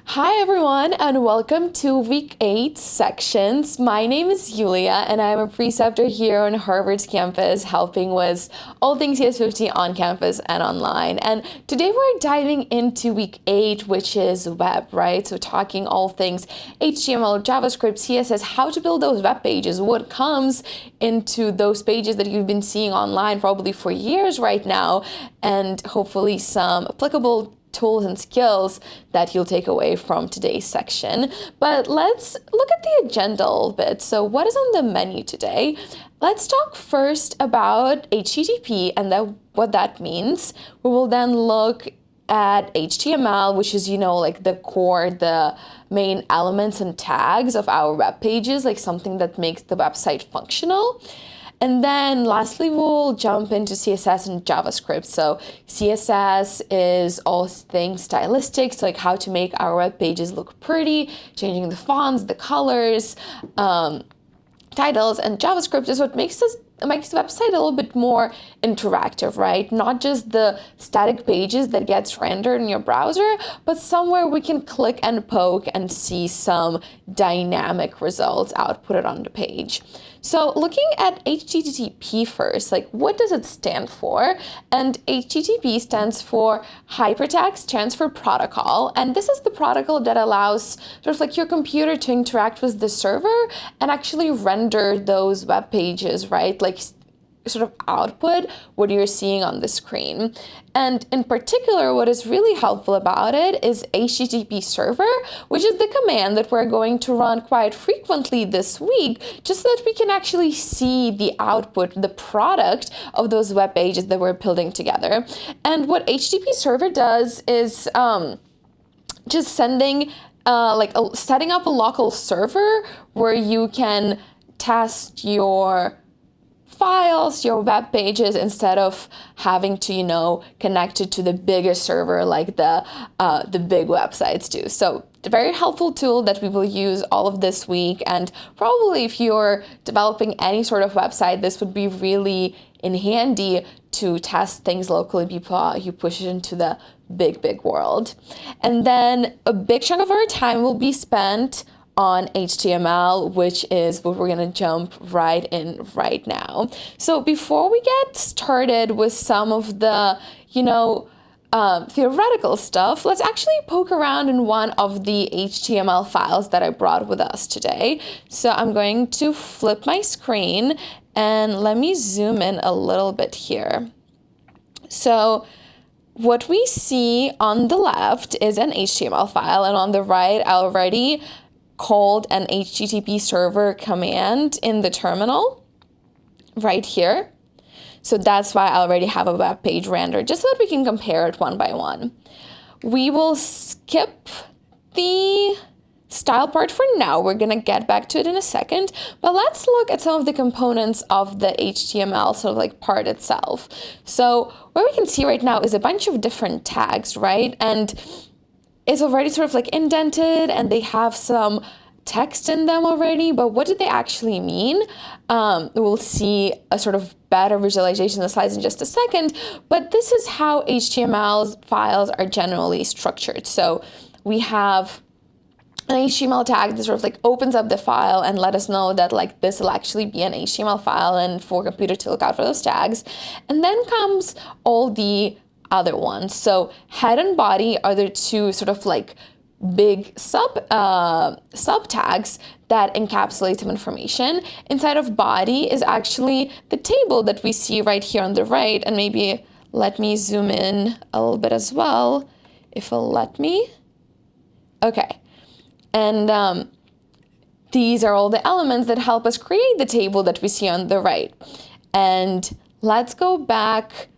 Hi everyone and welcome to week 8 sections. My name is Yulia and I'm a preceptor here on Harvard's campus helping with all things CS50 on campus and online. And today we're diving into week 8, which is web, right? So talking all things HTML, JavaScript, CSS, how to build those web pages, what comes into those pages that you've been seeing online probably for years right now, and hopefully some applicable tools and skills that you'll take away from today's section. But let's look at the agenda a little bit. So what is on the menu today? Let's talk first about HTTP and what that means. We will then look at HTML, which is, like the core, the main elements and tags of our web pages, like something that makes the website functional. And then lastly, we'll jump into CSS and JavaScript. So CSS is all things stylistic, so like how to make our web pages look pretty, changing the fonts, the colors, titles, and JavaScript is what makes the website a little bit more interactive, right? Not just the static pages that gets rendered in your browser, but somewhere we can click and poke and see some dynamic results outputted on the page. So looking at HTTP first, like what does it stand for? And HTTP stands for Hypertext Transfer Protocol. And this is the protocol that allows sort of like your computer to interact with the server and actually render those web pages, right? Like sort of output what you're seeing on the screen. And in particular, what is really helpful about it is HTTP server, which is the command that we're going to run quite frequently this week, just so that we can actually see the output, the product of those web pages that we're building together. And what HTTP server does is just setting up a local server where you can test your files, your web pages, instead of having to, connect it to the bigger server like the big websites do. So a very helpful tool that we will use all of this week. And probably if you're developing any sort of website, this would be really in handy to test things locally before you push it into the big world. And then a big chunk of our time will be spent on HTML, which is what we're going to jump right in right now. So before we get started with some of the, theoretical stuff, let's actually poke around in one of the HTML files that I brought with us today. So I'm going to flip my screen and let me zoom in a little bit here. So what we see on the left is an HTML file, and on the right, I already called an HTTP server command in the terminal right here. So that's why I already have a web page rendered, just so that we can compare it one by one. We will skip the style part for now. We're going to get back to it in a second, but let's look at some of the components of the HTML sort of like part itself. So what we can see right now is a bunch of different tags, right? And it's already sort of like indented and they have some text in them already, but what do they actually mean? We'll see a sort of better visualization in the slides in just a second, but this is how HTML files are generally structured. So we have an HTML tag that sort of like opens up the file and let us know that like this will actually be an HTML file and for computer to look out for those tags. And then comes all the other ones. So head and body are the two sort of like big sub tags that encapsulate some information. Inside of body is actually the table that we see right here on the right. And maybe let me zoom in a little bit as well, if it'll let me. Okay. And these are all the elements that help us create the table that we see on the right. And let's go back.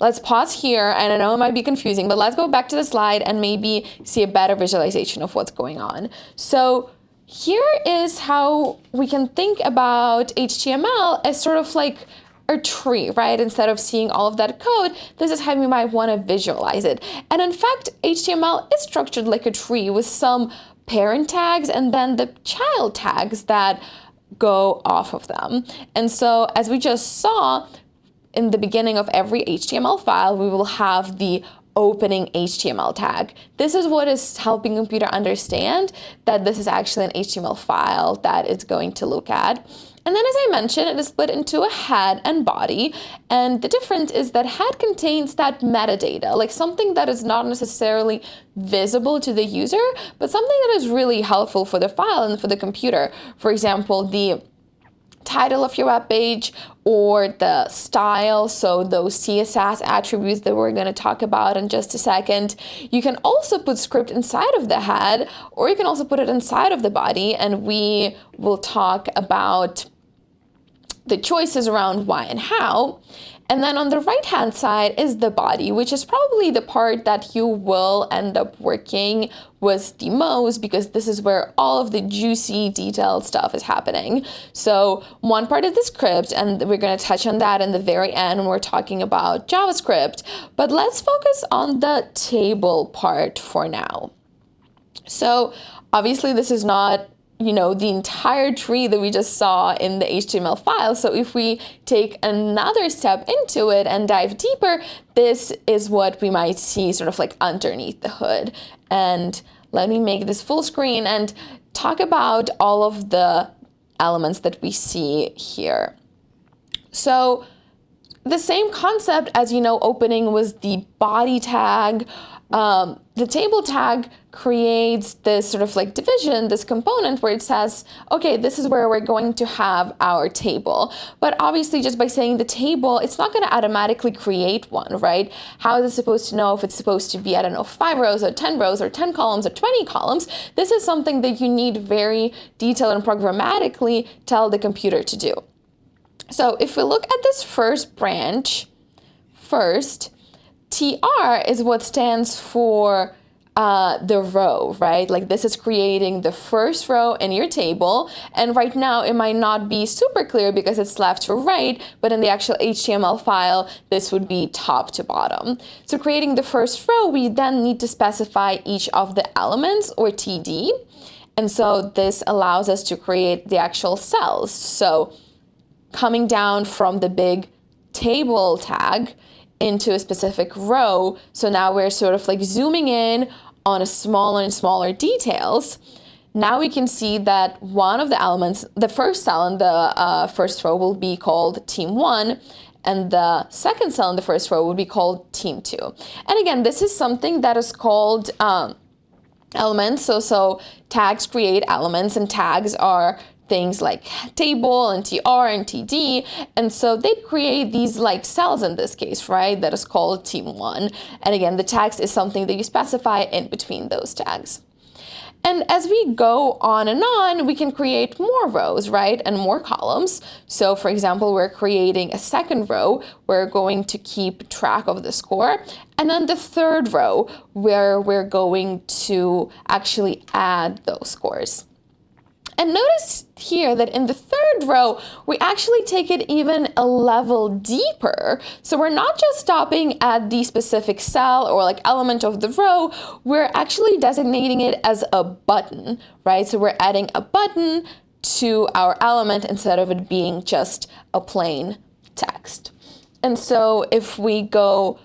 Let's pause here, and I know it might be confusing, but let's go back to the slide and maybe see a better visualization of what's going on. So here is how we can think about HTML as sort of like a tree, right? Instead of seeing all of that code, this is how we might want to visualize it. And in fact, HTML is structured like a tree with some parent tags and then the child tags that go off of them. And so as we just saw, in the beginning of every HTML file, we will have the opening HTML tag. This is what is helping computer understand that this is actually an HTML file that it's going to look at. And then, as I mentioned, it is split into a head and body. And the difference is that head contains that metadata, like something that is not necessarily visible to the user, but something that is really helpful for the file and for the computer. For example, the title of your web page or the style, so those CSS attributes that we're going to talk about in just a second. You can also put script inside of the head, or you can also put it inside of the body, and we will talk about the choices around why and how. And then on the right-hand side is the body, which is probably the part that you will end up working with the most, because this is where all of the juicy, detailed stuff is happening. So one part is the script, and we're going to touch on that in the very end when we're talking about JavaScript. But let's focus on the table part for now. So obviously this is not the entire tree that we just saw in the HTML file. So if we take another step into it and dive deeper, this is what we might see sort of like underneath the hood. And let me make this full screen and talk about all of the elements that we see here. So the same concept as, opening was the body tag. The table tag creates this sort of like division, this component where it says, okay, this is where we're going to have our table. But obviously just by saying the table, it's not going to automatically create one, right? How is it supposed to know if it's supposed to be, 5 rows or 10 rows or 10 columns or 20 columns? This is something that you need very detailed and programmatically tell the computer to do. So if we look at this first branch, TR is what stands for the row, right? Like this is creating the first row in your table. And right now it might not be super clear because it's left to right, but in the actual HTML file, this would be top to bottom. So creating the first row, we then need to specify each of the elements, or TD. And so this allows us to create the actual cells. So coming down from the big table tag into a specific row. So now we're sort of like zooming in on a smaller and smaller details. Now we can see that one of the elements, the first cell in the first row will be called team 1, and the second cell in the first row would be called team 2. And again, this is something that is called elements. So tags create elements, and tags are things like table and TR and TD. And so they create these like cells in this case, right? That is called team 1. And again, the text is something that you specify in between those tags. And as we go on, we can create more rows, right? And more columns. So for example, we're creating a second row. We're going to keep track of the score. And then the third row, where we're going to actually add those scores. And notice here that in the third row, we actually take it even a level deeper. So we're not just stopping at the specific cell or like element of the row, we're actually designating it as a button, right? So we're adding a button to our element instead of it being just a plain text. And so if we go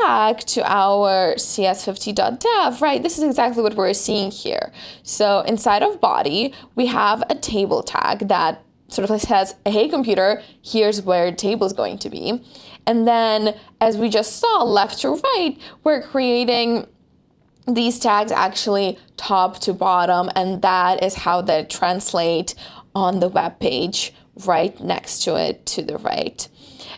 back to our CS50.dev, right, this is exactly what we're seeing here. So inside of body, we have a table tag that sort of says, hey computer, here's where the table is going to be. And then as we just saw, left to right, we're creating these tags actually top to bottom, and that is how they translate on the web page right next to it to the right.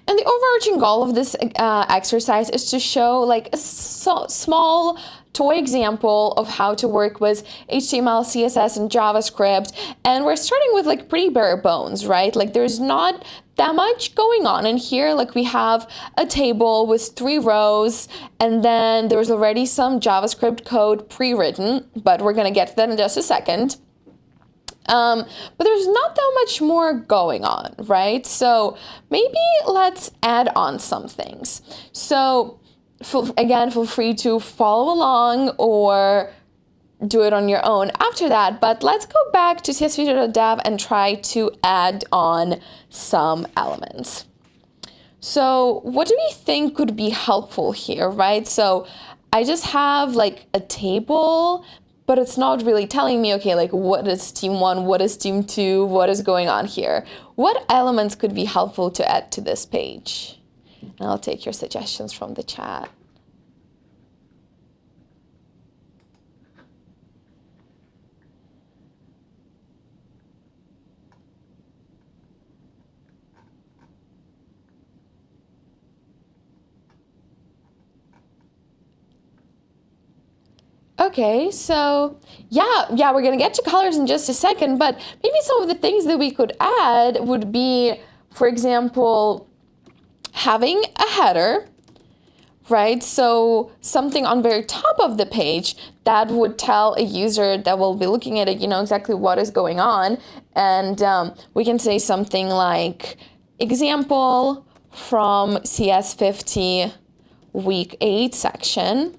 And the overarching goal of this exercise is to show like a small toy example of how to work with HTML, CSS, and JavaScript. And we're starting with like pretty bare bones, right? Like there's not that much going on in here. Like we have a table with 3 rows, and then there's already some JavaScript code pre-written, but we're gonna get to that in just a second. But there's not that much more going on, right? So maybe let's add on some things. So again, feel free to follow along or do it on your own after that. But let's go back to CS50.dev and try to add on some elements. So what do we think could be helpful here, right? So I just have like a table, but it's not really telling me, okay, like what is team 1, what is team 2, what is going on here? What elements could be helpful to add to this page? And I'll take your suggestions from the chat. Okay, so yeah, we're gonna get to colors in just a second, but maybe some of the things that we could add would be, for example, having a header, right? So something on very top of the page that would tell a user that will be looking at it, you know, exactly what is going on. And we can say something like, example from CS50 week 8 section,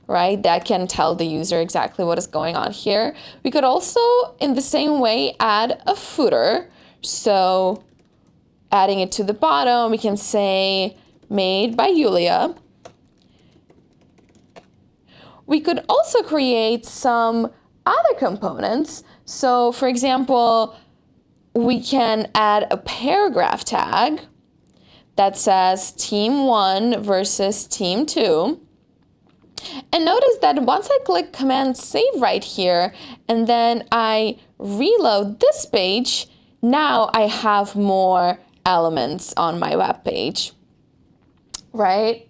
right? That can tell the user exactly what is going on here. We could also, in the same way, add a footer. So adding it to the bottom, we can say made by Julia. We could also create some other components. So for example, we can add a paragraph tag that says team 1 versus team 2. And notice that once I click Command Save right here, and then I reload this page, now I have more elements on my web page, right?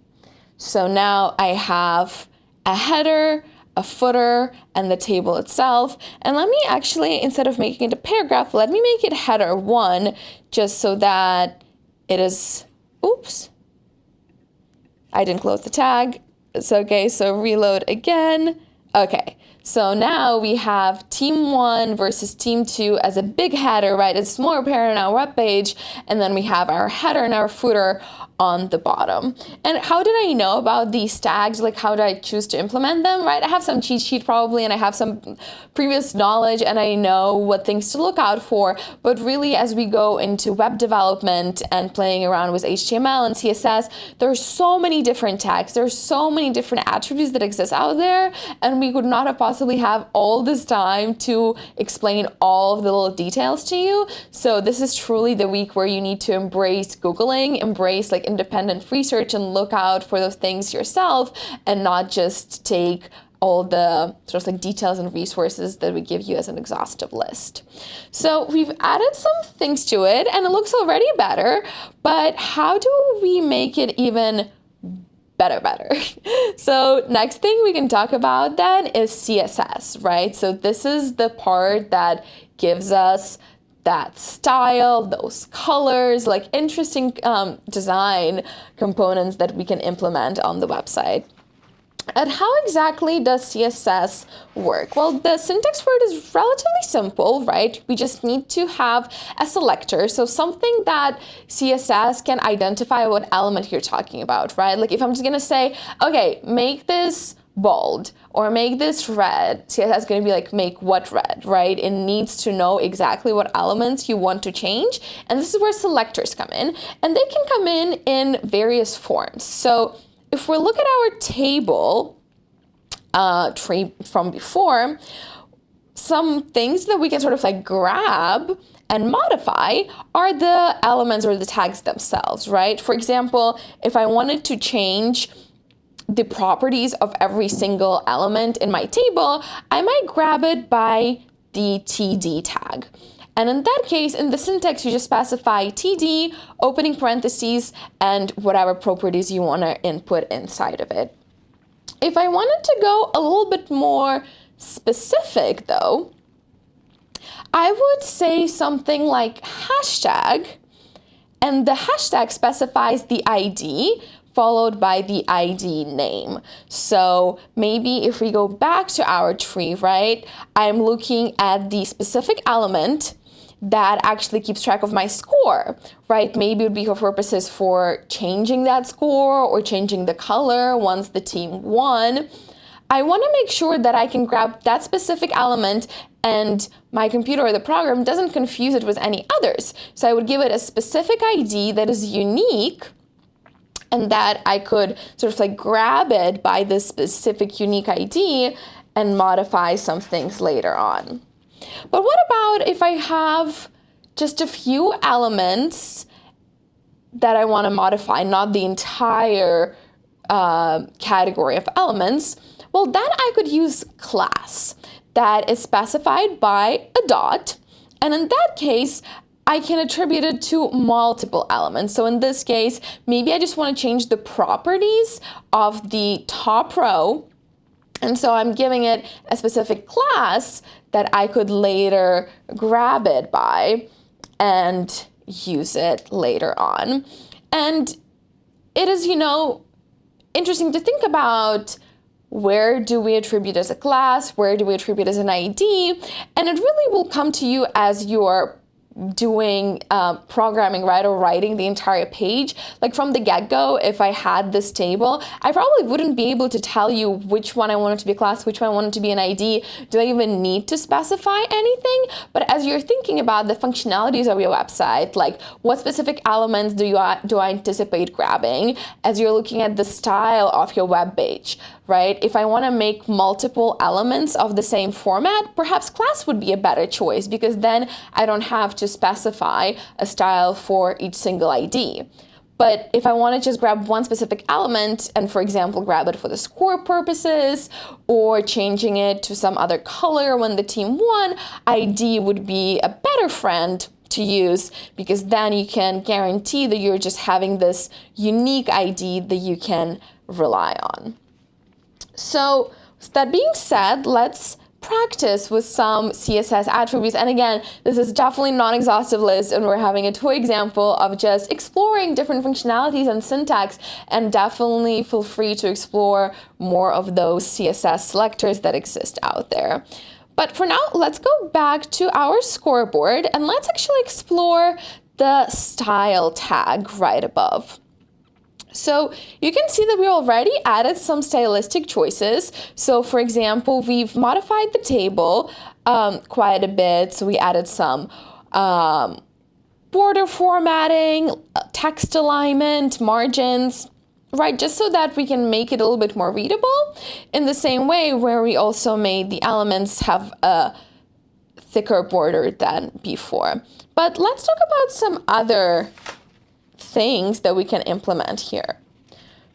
So now I have a header, a footer, and the table itself. And let me actually, instead of making it a paragraph, let me make it header 1, just so that it is, oops, I didn't close the tag. It's okay, so reload again. Okay, so now we have team 1 versus team 2 as a big header, right? It's more apparent on our web page, and then we have our header and our footer on the bottom. And how did I know about these tags? Like, how did I choose to implement them, right? I have some cheat sheet probably, and I have some previous knowledge, and I know what things to look out for. But really, as we go into web development and playing around with HTML and CSS, there's so many different tags. There's so many different attributes that exist out there, and we could not have possibly have all this time to explain all of the little details to you. So this is truly the week where you need to embrace Googling, embrace like independent research, and look out for those things yourself, and not just take all the sort of like details and resources that we give you as an exhaustive list. So we've added some things to it, and it looks already better, but how do we make it even better? So next thing we can talk about then is CSS, right? So this is the part that gives us that style, those colors, like interesting design components that we can implement on the website. And how exactly does CSS work? Well, the syntax for it is relatively simple, right? We just need to have a selector, so something that CSS can identify what element you're talking about, right? Like if I'm just gonna say, okay, make this bold or make this red, CSS is going to be like, make what red, right? It needs to know exactly what elements you want to change. And this is where selectors come in, and they can come in various forms. So if we look at our table tree from before, some things that we can sort of like grab and modify are the elements or the tags themselves, right? For example, if I wanted to change the properties of every single element in my table, I might grab it by the TD tag. And in that case, in the syntax, you just specify TD, opening parentheses, and whatever properties you want to input inside of it. If I wanted to go a little bit more specific, though, I would say something like hashtag, and the hashtag specifies the ID, followed by the ID name. So maybe if we go back to our tree, right, I'm looking at the specific element that actually keeps track of my score, right? Maybe it would be for purposes for changing that score or changing the color once the team won. I want to make sure that I can grab that specific element and my computer or the program doesn't confuse it with any others. So I would give it a specific ID that is unique and that I could sort of like grab it by this specific unique ID and modify some things later on. But what about if I have just a few elements that I want to modify, not the entire category of elements? Well, then I could use class that is specified by a dot. And in that case, I can attribute it to multiple elements. So in this case, maybe I just want to change the properties of the top row. And so I'm giving it a specific class that I could later grab it by and use it later on. And it is, interesting to think about, where do we attribute as a class? Where do we attribute as an ID? And it really will come to you as you're doing programming, right, or writing the entire page. Like from the get-go, if I had this table, I probably wouldn't be able to tell you which one I wanted to be a class, which one I wanted to be an ID. Do I even need to specify anything? But as you're thinking about the functionalities of your website, like what specific elements do I anticipate grabbing as you're looking at the style of your web page, right? If I want to make multiple elements of the same format, perhaps class would be a better choice, because then I don't have to specify a style for each single ID. But if I want to just grab one specific element and, for example, grab it for the score purposes or changing it to some other color when the team won, ID would be a better friend to use, because then you can guarantee that you're just having this unique ID that you can rely on. So that being said, let's practice with some CSS attributes. And again, this is definitely not an exhaustive list, and we're having a toy example of just exploring different functionalities and syntax, and definitely feel free to explore more of those CSS selectors that exist out there. But for now, let's go back to our scoreboard and let's actually explore the style tag right above. So you can see that we already added some stylistic choices. So for example, we've modified the table quite a bit. So we added some border formatting, text alignment, margins, right? Just so that we can make it a little bit more readable, in the same way where we also made the elements have a thicker border than before. But let's talk about some other things that we can implement here.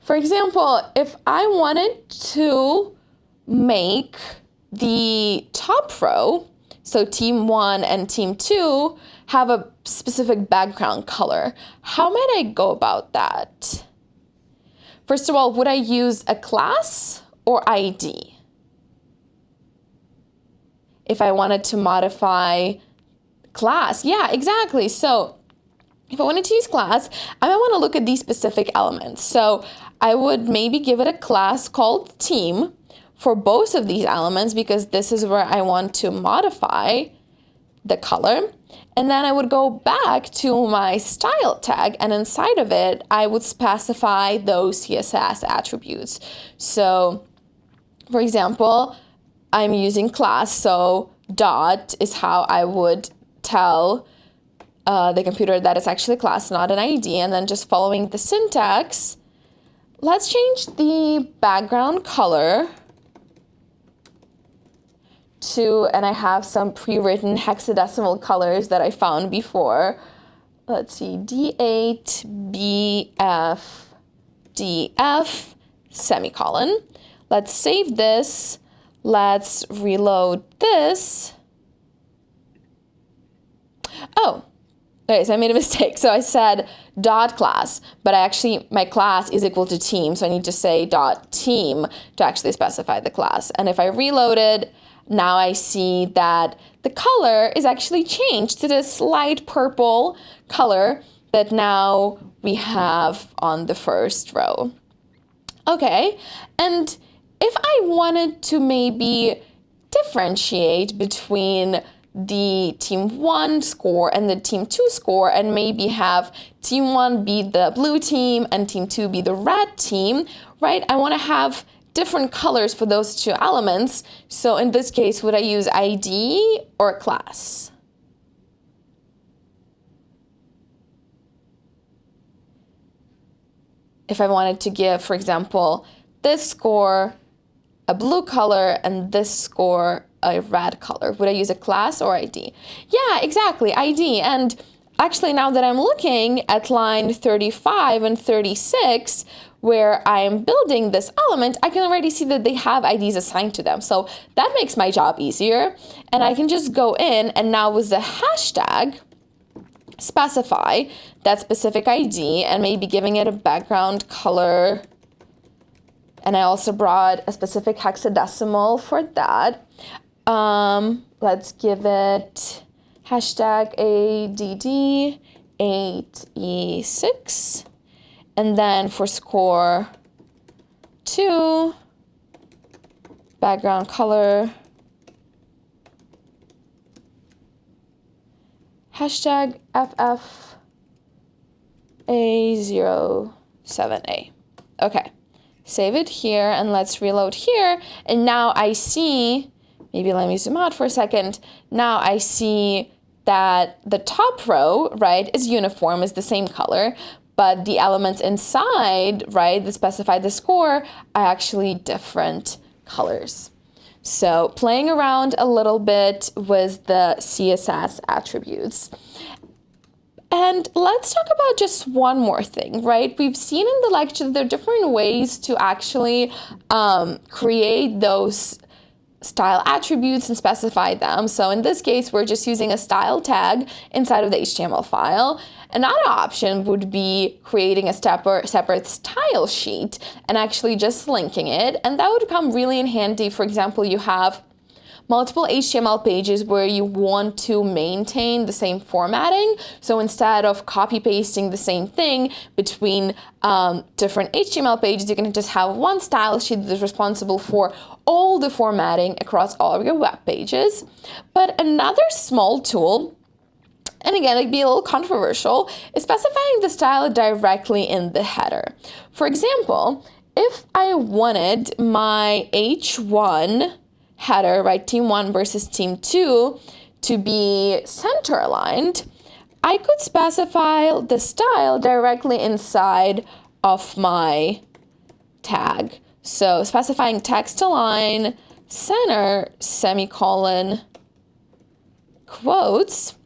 For example, if I wanted to make the top row, so team 1 and team 2, have a specific background color, how might I go about that? First of all, would I use a class or ID? If I wanted to modify class, yeah, exactly. So if I wanted to use class, I might want to look at these specific elements. So I would maybe give it a class called team for both of these elements, because this is where I want to modify the color. And then I would go back to my style tag, and inside of it, I would specify those CSS attributes. So for example, I'm using class, so dot is how I would tell the computer that it's actually a class, not an ID. And then just following the syntax, let's change the background color to, and I have some pre-written hexadecimal colors that I found before. Let's see, D8, BF, DF, semicolon. Let's save this. Let's reload this. Oh, okay, so I made a mistake. So I said dot class, but my class is equal to team. So I need to say dot team to actually specify the class. And if I reloaded, now I see that the color is actually changed to this light purple color that now we have on the first row. Okay, and if I wanted to maybe differentiate between the team 1 score and the team 2 score, and maybe have team 1 be the blue team and team 2 be the red team, right? I want to have different colors for those two elements. So in this case, would I use ID or class? if I wanted to give, for example, this score a blue color and this score a red color, would I use a class or ID? Yeah, exactly, ID. And actually, now that I'm looking at line 35 and 36, where I'm building this element, I can already see that they have IDs assigned to them. So that makes my job easier. And I can just go in and now with the hashtag, specify that specific ID and maybe giving it a background color. And I also brought a specific hexadecimal for that. Let's give it hashtag ADD8E6. And then for score 2, background color, hashtag FFA07A. Okay, save it here and let's reload here. And now I see, maybe let me zoom out for a second. Now I see that the top row, right, is uniform, is the same color, but the elements inside, right, that specify the score are actually different colors. So playing around a little bit with the CSS attributes. And let's talk about just one more thing, right? We've seen in the lecture that there are different ways to actually create those style attributes and specify them. So in this case, we're just using a style tag inside of the HTML file. Another option would be creating a separate style sheet and actually just linking it. And that would come really in handy. For example, you have multiple HTML pages where you want to maintain the same formatting. So instead of copy pasting the same thing between different HTML pages, you can just have one style sheet that is responsible for all the formatting across all of your web pages. But another small tool, and again, it'd be a little controversial, is specifying the style directly in the header. For example, if I wanted my H1 header, right, team 1 versus team 2 to be center aligned, I could specify the style directly inside of my tag. So specifying text align, center, semicolon, quotes,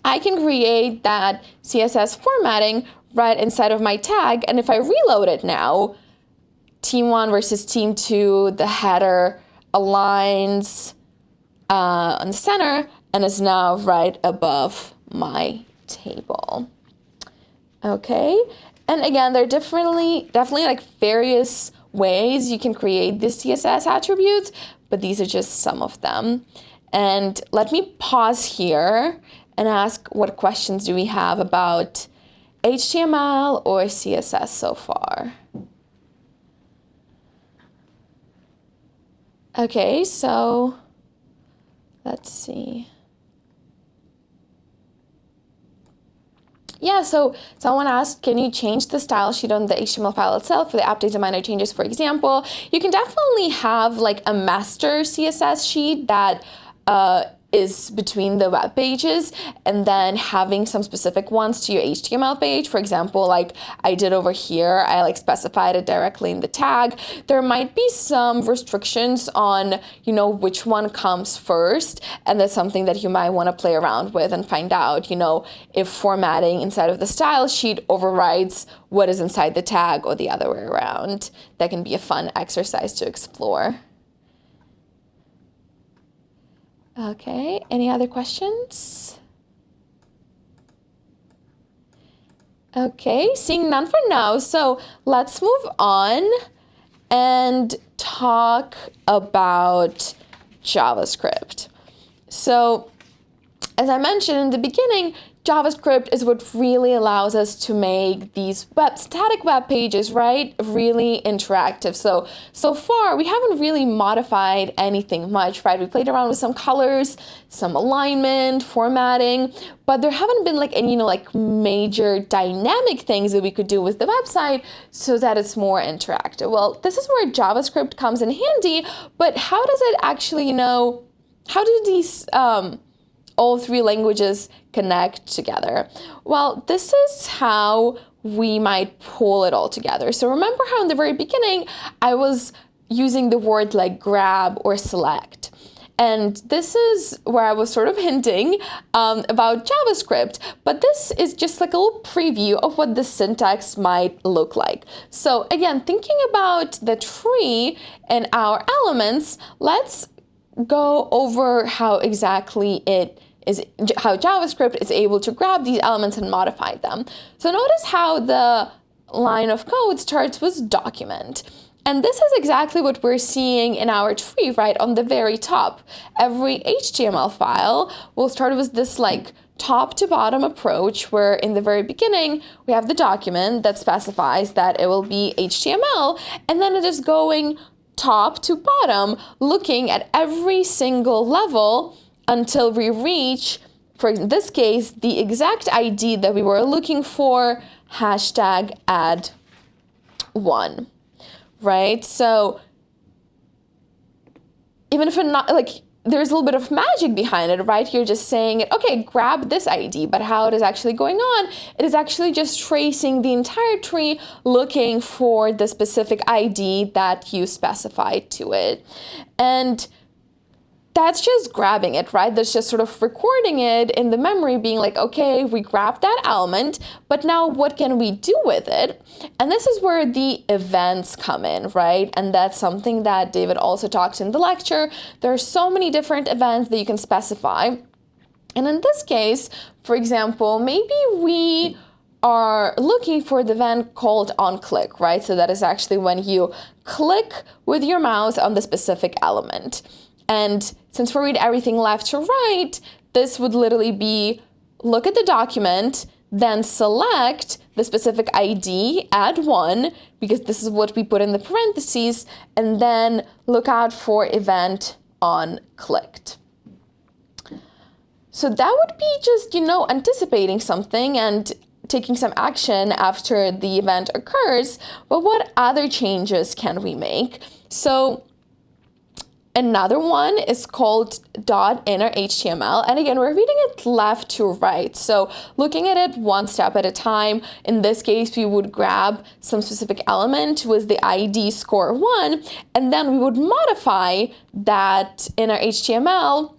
I can create that CSS formatting right inside of my tag. And if I reload it now, team 1 versus team 2, the header aligns on the center and is now right above my table. Okay, and again, there are definitely like various ways you can create the CSS attributes, but these are just some of them. And let me pause here and ask, what questions do we have about HTML or CSS so far? Okay, so let's see. Yeah, so someone asked, can you change the style sheet on the HTML file itself for the updates and minor changes, for example? You can definitely have like a master CSS sheet that is between the web pages, and then having some specific ones to your HTML page. For example, like I did over here, I like specified it directly in the tag. There might be some restrictions on, you know, which one comes first, and that's something that you might want to play around with and find out, you know, if formatting inside of the style sheet overrides what is inside the tag or the other way around. That can be a fun exercise to explore. Okay, any other questions? Okay, seeing none for now, so let's move on and talk about JavaScript. So, as I mentioned in the beginning, JavaScript is what really allows us to make these static web pages, right, really interactive. So far, we haven't really modified anything much, right? We played around with some colors, some alignment, formatting, but there haven't been like any, you know, like major dynamic things that we could do with the website so that it's more interactive. Well, this is where JavaScript comes in handy, but how does it actually, you know, how do these all three languages connect together? Well, this is how we might pull it all together. So remember how in the very beginning, I was using the word like grab or select. And this is where I was sort of hinting about JavaScript, but this is just like a little preview of what the syntax might look like. So again, thinking about the tree and our elements, let's go over how exactly how JavaScript is able to grab these elements and modify them. So notice how the line of code starts with document. And this is exactly what we're seeing in our tree, right? On the very top, every HTML file will start with this like top to bottom approach, where in the very beginning, we have the document that specifies that it will be HTML, and then it is going top to bottom, looking at every single level until we reach, for this case, the exact ID that we were looking for, #add1. Right? So even if it's not like, there's a little bit of magic behind it, right? You're just saying, okay, grab this ID, but how it is actually going on, it is actually just tracing the entire tree, looking for the specific ID that you specified to it. And that's just grabbing it, right? That's just sort of recording it in the memory, being like, okay, we grabbed that element, but now what can we do with it? And this is where the events come in, right? And that's something that David also talked in the lecture. There are so many different events that you can specify. And in this case, for example, maybe we are looking for the event called onClick, right? So that is actually when you click with your mouse on the specific element. And since we read everything left to right, this would literally be look at the document, then select the specific ID, #add1, because this is what we put in the parentheses, and then look out for event onClicked. So that would be just, anticipating something and taking some action after the event occurs. But what other changes can we make? So another one is called .innerHTML. And again, we're reading it left to right. So looking at it one step at a time, in this case, we would grab some specific element with the ID _1, and then we would modify that innerHTML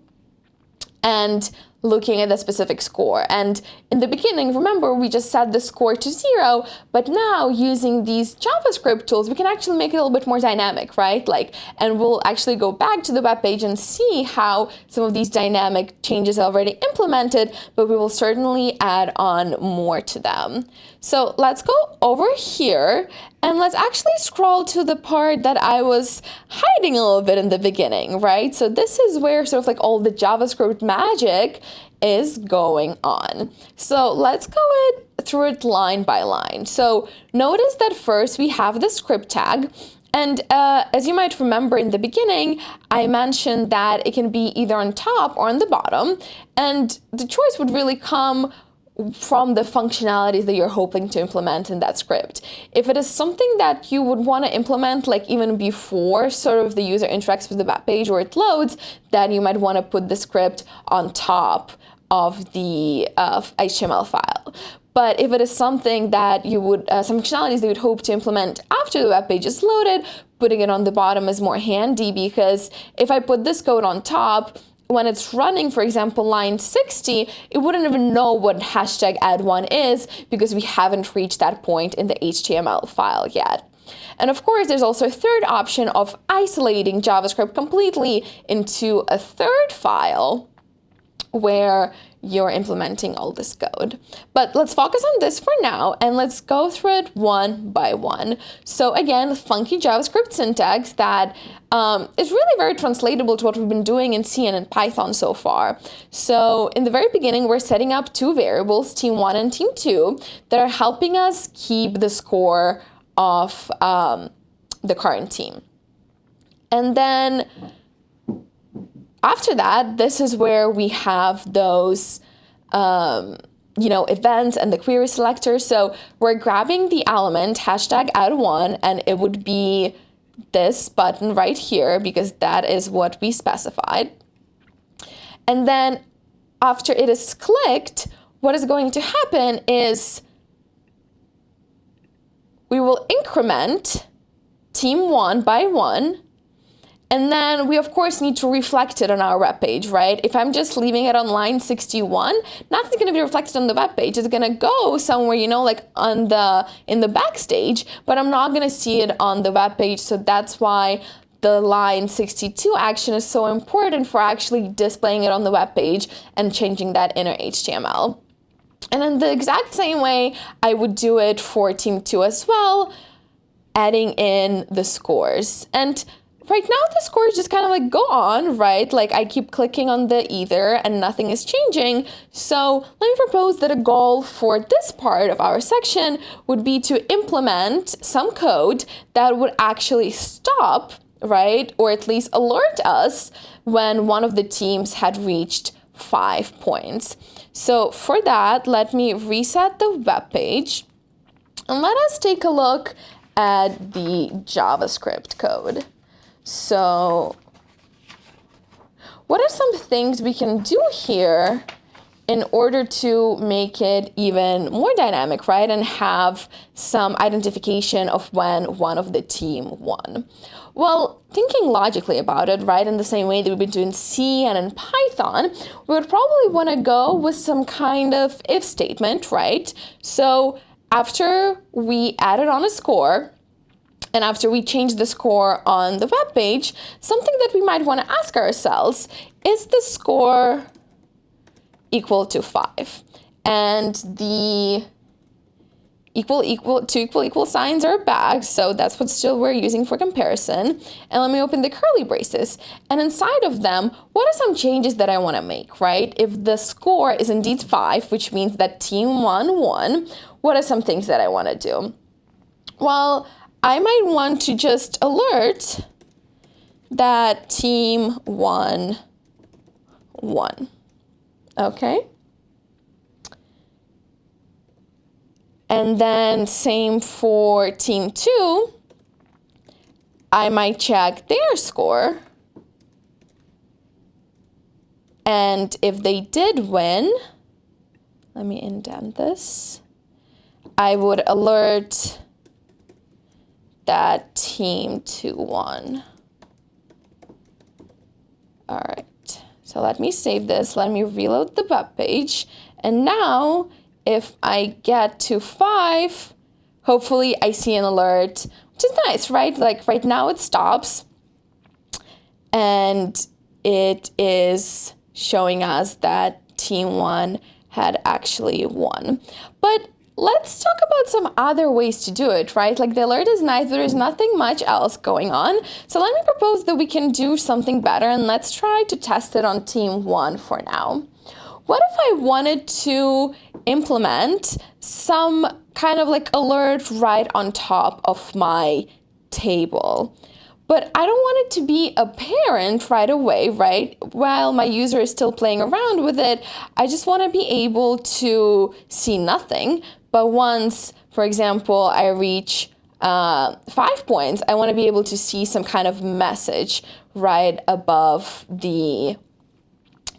and looking at the specific score. And in the beginning, remember, we just set the score to 0, but now using these JavaScript tools, we can actually make it a little bit more dynamic, right? And we'll actually go back to the web page and see how some of these dynamic changes are already implemented, but we will certainly add on more to them. So let's go over here and let's actually scroll to the part that I was hiding a little bit in the beginning, right? So this is where sort of like all the JavaScript magic is going on. So let's go through it line by line. So notice that first we have the script tag. And as you might remember in the beginning, I mentioned that it can be either on top or on the bottom. And the choice would really come from the functionalities that you're hoping to implement in that script. If it is something that you would want to implement like even before sort of the user interacts with the web page or it loads, then you might want to put the script on top of the HTML file. But if it is something that you would, some functionalities that you would hope to implement after the web page is loaded, putting it on the bottom is more handy, because if I put this code on top, when it's running, for example, line 60, it wouldn't even know what #add1 is because we haven't reached that point in the HTML file yet. And of course, there's also a third option of isolating JavaScript completely into a third file where you're implementing all this code. But let's focus on this for now, and let's go through it one by one. So again, funky JavaScript syntax that is really very translatable to what we've been doing in C and in Python so far. So in the very beginning, we're setting up two variables, team1 and team2, that are helping us keep the score of the current team. And then after that, this is where we have those, events and the query selector. So we're grabbing the element #add1, and it would be this button right here because that is what we specified. And then after it is clicked, what is going to happen is we will increment team 1 by 1. And then we, of course, need to reflect it on our web page, right? If I'm just leaving it on line 61, nothing's going to be reflected on the web page. It's going to go somewhere, you know, like in the backstage, but I'm not going to see it on the web page. So that's why the line 62 action is so important for actually displaying it on the web page and changing that inner HTML. And in the exact same way, I would do it for team 2 as well, adding in the scores. And right now, the scores just kind of like go on, right? Like I keep clicking on the either and nothing is changing. So let me propose that a goal for this part of our section would be to implement some code that would actually stop, right? Or at least alert us when one of the teams had reached 5 points. So for that, let me reset the web page and let us take a look at the JavaScript code. So what are some things we can do here in order to make it even more dynamic, right? And have some identification of when one of the team won. Well, thinking logically about it, right, in the same way that we've been doing C and in Python, we would probably want to go with some kind of if statement, right? So after we added on a score, and after we change the score on the web page, something that we might want to ask ourselves, is the score equal to 5? And the equal signs are back, so that's what still we're using for comparison. And let me open the curly braces. And inside of them, what are some changes that I want to make, right? If the score is indeed 5, which means that team 1 won, what are some things that I want to do? Well, I might want to just alert that team 1 won, okay? And then same for team 2, I might check their score. And if they did win, let me indent this, I would alert that team 2 won. All right, so let me save this. Let me reload the web page. And now if I get to 5, hopefully I see an alert, which is nice, right? Like right now it stops and it is showing us that team 1 had actually won. But let's talk about some other ways to do it, right? Like the alert is nice, but there's nothing much else going on. So let me propose that we can do something better, and let's try to test it on team 1 for now. What if I wanted to implement some kind of like alert right on top of my table? But I don't want it to be apparent right away, right? While my user is still playing around with it, I just want to be able to see nothing. But once, for example, I reach 5 points, I want to be able to see some kind of message right above the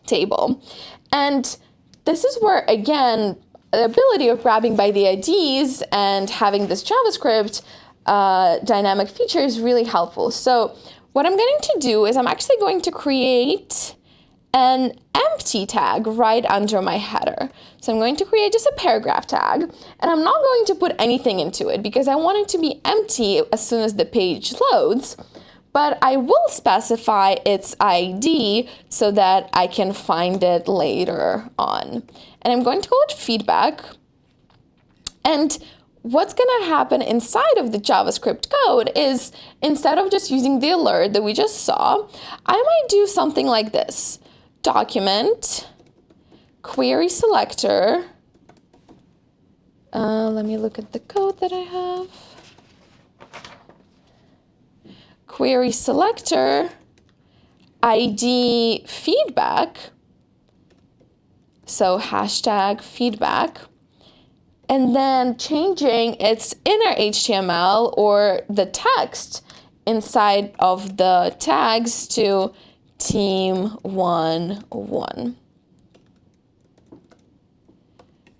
table. And this is where, again, the ability of grabbing by the IDs and having this JavaScript dynamic feature is really helpful. So what I'm going to do is I'm actually going to create an empty tag right under my header. So I'm going to create just a paragraph tag, and I'm not going to put anything into it because I want it to be empty as soon as the page loads, but I will specify its ID so that I can find it later on. And I'm going to call it feedback. And what's going to happen inside of the JavaScript code is, instead of just using the alert that we just saw, I might do something like this. Document, query selector. Let me look at the code that I have. Query selector, ID feedback. So hashtag feedback. And then changing its inner HTML or the text inside of the tags to team 1 won.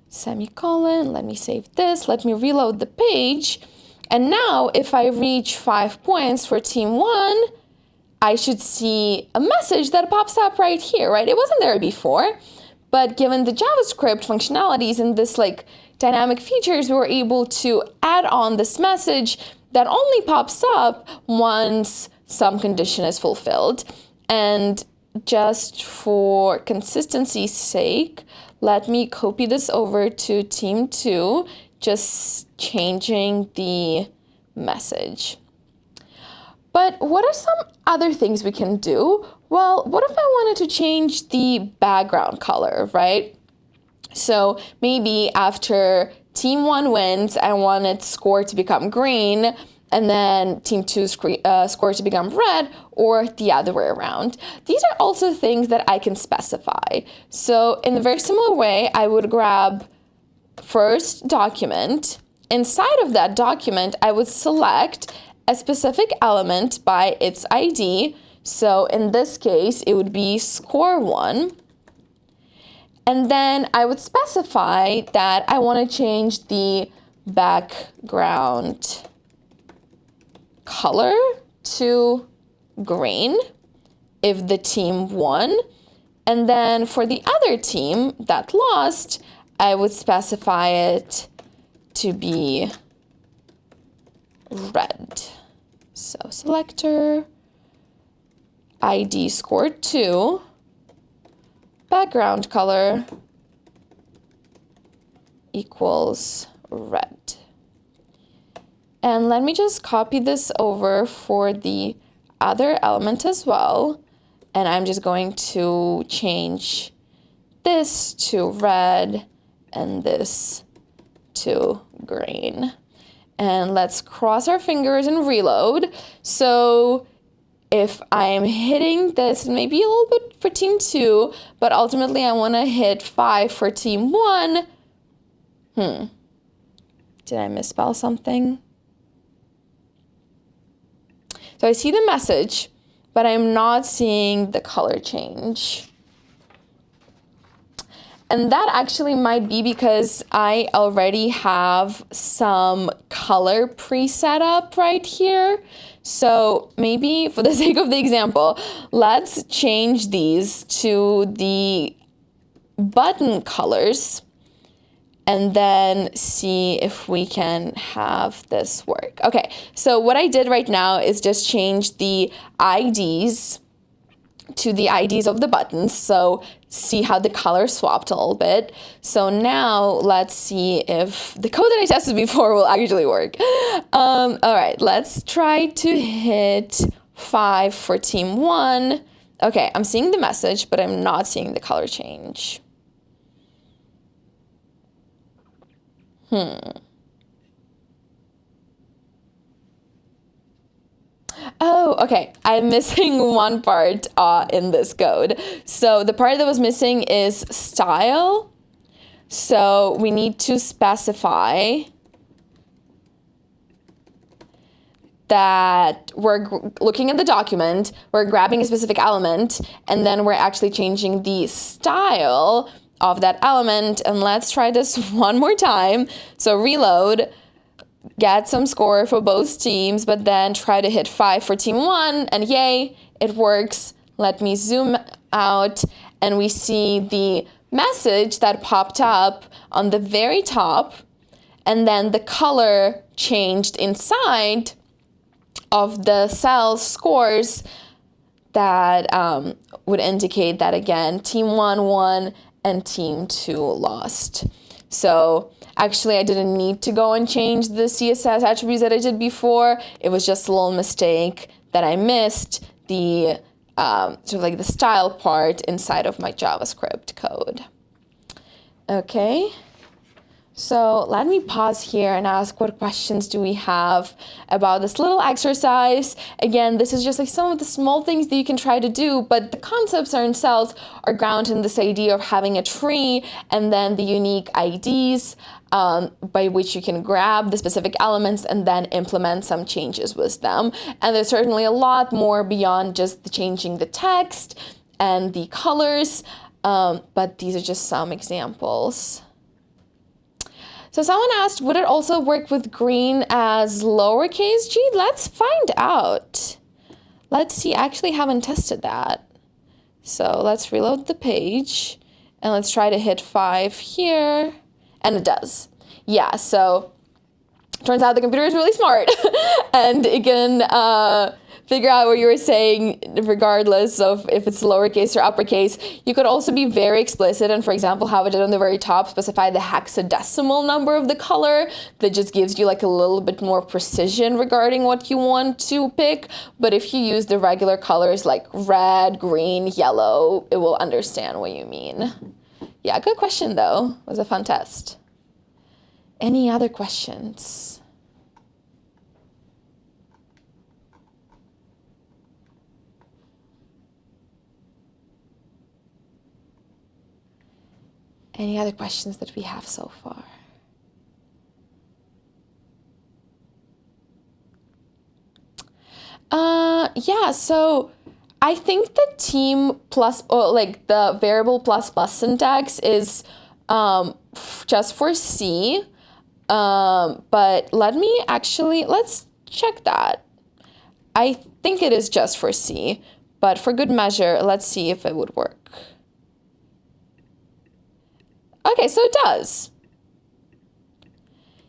Semicolon, let me save this, let me reload the page. And now if I reach 5 points for team 1, I should see a message that pops up right here, right? It wasn't there before, but given the JavaScript functionalities and this like dynamic features, we were able to add on this message that only pops up once some condition is fulfilled. And just for consistency's sake, let me copy this over to team 2, just changing the message. But what are some other things we can do? Well, what if I wanted to change the background color, right? So maybe after team 1 wins, I wanted score to become green, and then team 2's score to become red, or the other way around. These are also things that I can specify. So in a very similar way, I would grab first document. Inside of that document, I would select a specific element by its ID. So in this case, it would be score 1. And then I would specify that I want to change the background color to green if the team won. And then for the other team that lost, I would specify it to be red. So selector, ID score 2, background color equals red. And let me just copy this over for the other element as well. And I'm just going to change this to red and this to green. And let's cross our fingers and reload. So if I'm hitting this, maybe a little bit for team 2, but ultimately I want to hit 5 for team 1. Did I misspell something? So I see the message, but I'm not seeing the color change. And that actually might be because I already have some color preset up right here. So maybe for the sake of the example, let's change these to the button colors and then see if we can have this work. Okay, so what I did right now is just change the IDs to the IDs of the buttons. So see how the color swapped a little bit. So now let's see if the code that I tested before will actually work. All right, let's try to hit 5 for team 1. Okay, I'm seeing the message, but I'm not seeing the color change. Oh, okay. I'm missing one part in this code. So the part that was missing is style. So we need to specify that we're looking at the document, we're grabbing a specific element, and then we're actually changing the style of that element. And let's try this one more time. So reload, get some score for both teams, but then try to hit 5 for team 1, and yay, it works. Let me zoom out, and we see the message that popped up on the very top, and then the color changed inside of the cell scores that would indicate that, again, team 1 won and team 2 lost. So actually, I didn't need to go and change the CSS attributes that I did before. It was just a little mistake that I missed the sort of like the style part inside of my JavaScript code. Okay. So let me pause here and ask, what questions do we have about this little exercise? Again, this is just like some of the small things that you can try to do, but the concepts themselves are grounded in this idea of having a tree and then the unique IDs by which you can grab the specific elements and then implement some changes with them. And there's certainly a lot more beyond just changing the text and the colors, but these are just some examples. So someone asked, would it also work with green as lowercase g? Let's find out. Let's see, I actually haven't tested that. So let's reload the page and let's try to hit 5 here. And it does. Yeah, so turns out the computer is really smart and it can figure out what you were saying regardless of if it's lowercase or uppercase. You could also be very explicit and, for example, how I did on the very top, specify the hexadecimal number of the color. That just gives you like a little bit more precision regarding what you want to pick. But if you use the regular colors like red, green, yellow, it will understand what you mean. Yeah, good question though. It was a fun test. Any other questions? Any other questions that we have so far? Yeah, so I think the team plus, or like the variable plus syntax is just for C. But let's check that. I think it is just for C, but for good measure, let's see if it would work. Okay, so it does.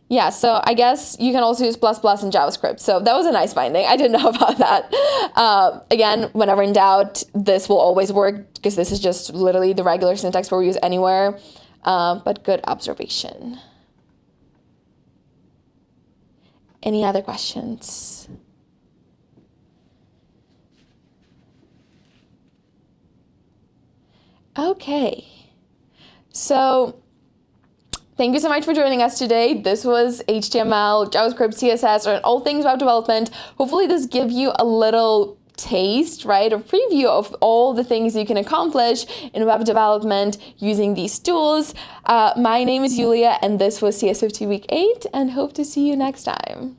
Yeah, so I guess you can also use plus in JavaScript. So that was a nice finding. I didn't know about that. Again, whenever in doubt, this will always work because this is just literally the regular syntax where we use anywhere. But good observation. Any other questions? Okay. So thank you so much for joining us today. This was HTML, JavaScript, CSS, and all things web development. Hopefully this gives you a little taste, right? A preview of all the things you can accomplish in web development using these tools. My name is Julia, and this was CS50 Week 8, and hope to see you next time.